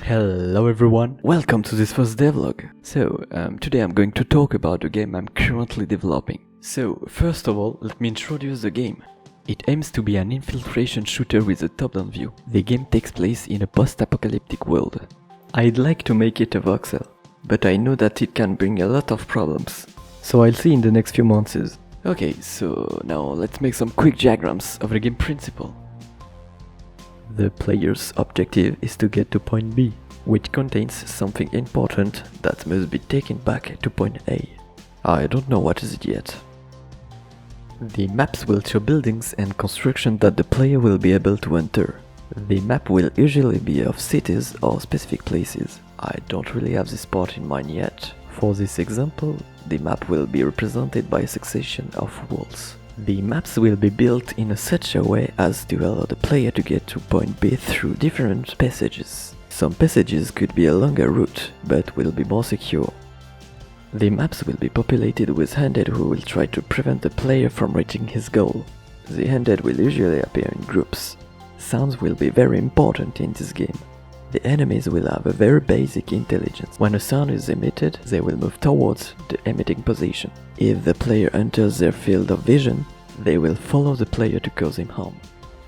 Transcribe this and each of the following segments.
Hello everyone, welcome to this first devlog. Today I'm going to talk about the game I'm currently developing. So, first of all, let me introduce the game. It aims to be an infiltration shooter with a top-down view. The game takes place in a post-apocalyptic world. I'd like to make it a voxel, but I know that it can bring a lot of problems. So I'll see in the next few months. Okay, so now let's make some quick diagrams of the game principle. The player's objective is to get to point B, which contains something important that must be taken back to point A. I don't know what is it yet. The maps will show buildings and construction that the player will be able to enter. The map will usually be of cities or specific places. I don't really have this part in mind yet. For this example, the map will be represented by a succession of walls. The maps will be built in such a way as to allow the player to get to point B through different passages. Some passages could be a longer route, but will be more secure. The maps will be populated with undead who will try to prevent the player from reaching his goal. The undead will usually appear in groups. Sounds will be very important in this game. The enemies will have a very basic intelligence. When a sound is emitted, they will move towards the emitting position. If the player enters their field of vision, they will follow the player to cause him harm.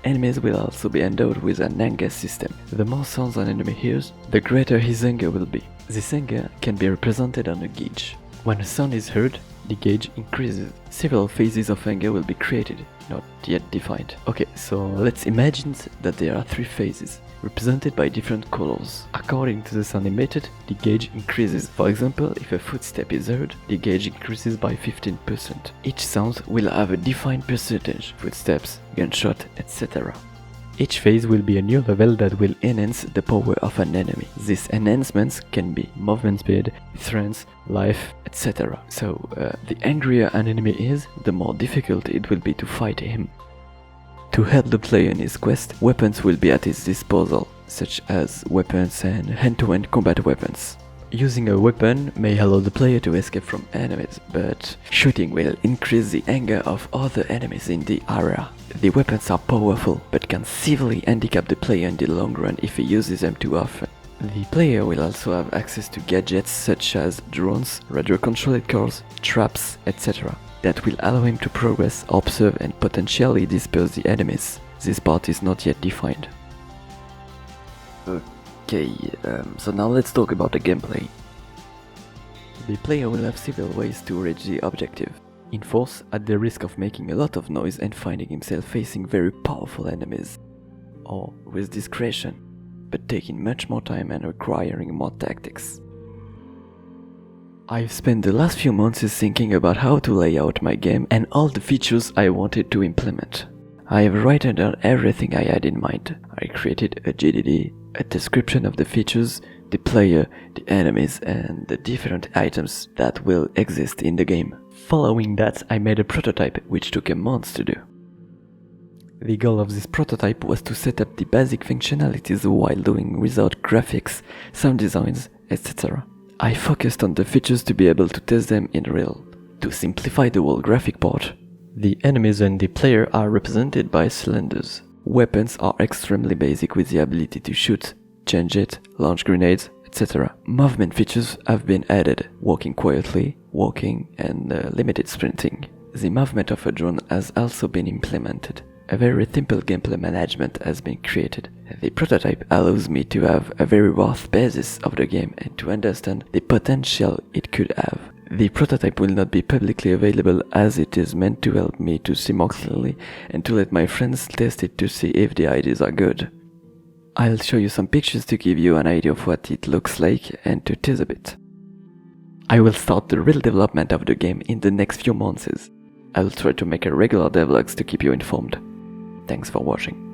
Enemies will also be endowed with an anger system. The more sounds an enemy hears, the greater his anger will be. This anger can be represented on a gauge. When a sound is heard, the gauge increases. Several phases of anger will be created, not yet defined. Okay, so let's imagine that there are 3 phases, represented by different colors. According to the sound emitted, the gauge increases. For example, if a footstep is heard, the gauge increases by 15%. Each sound will have a defined percentage, footsteps, gunshot, etc. Each phase will be a new level that will enhance the power of an enemy. These enhancements can be movement speed, strength, life, etc. So, the angrier an enemy is, the more difficult it will be to fight him. To help the player in his quest, weapons will be at his disposal, such as weapons and hand-to-hand combat weapons. Using a weapon may allow the player to escape from enemies, but shooting will increase the anger of other enemies in the area. The weapons are powerful, but can severely handicap the player in the long run if he uses them too often. The player will also have access to gadgets such as drones, radio-controlled cars, traps, etc. that will allow him to progress, observe and potentially disperse the enemies. This part is not yet defined. Okay, so now let's talk about the gameplay. The player will have several ways to reach the objective. In force, at the risk of making a lot of noise and finding himself facing very powerful enemies. Or with discretion, but taking much more time and requiring more tactics. I've spent the last few months thinking about how to lay out my game and all the features I wanted to implement. I have written down everything I had in mind. I created a GDD, a description of the features, the player, the enemies and the different items that will exist in the game. Following that, I made a prototype which took a month to do. The goal of this prototype was to set up the basic functionalities while doing without graphics, sound designs, etc. I focused on the features to be able to test them in real. To simplify the whole graphic part, the enemies and the player are represented by cylinders. Weapons are extremely basic with the ability to shoot, change it, launch grenades, etc. Movement features have been added, walking quietly, walking and limited sprinting. The movement of a drone has also been implemented. A very simple gameplay management has been created. The prototype allows me to have a very rough basis of the game and to understand the potential it could have. The prototype will not be publicly available as it is meant to help me to see more clearly and to let my friends test it to see if the ideas are good. I'll show you some pictures to give you an idea of what it looks like and to tease a bit. I will start the real development of the game in the next few months. I will try to make a regular devlogs to keep you informed. Thanks for watching.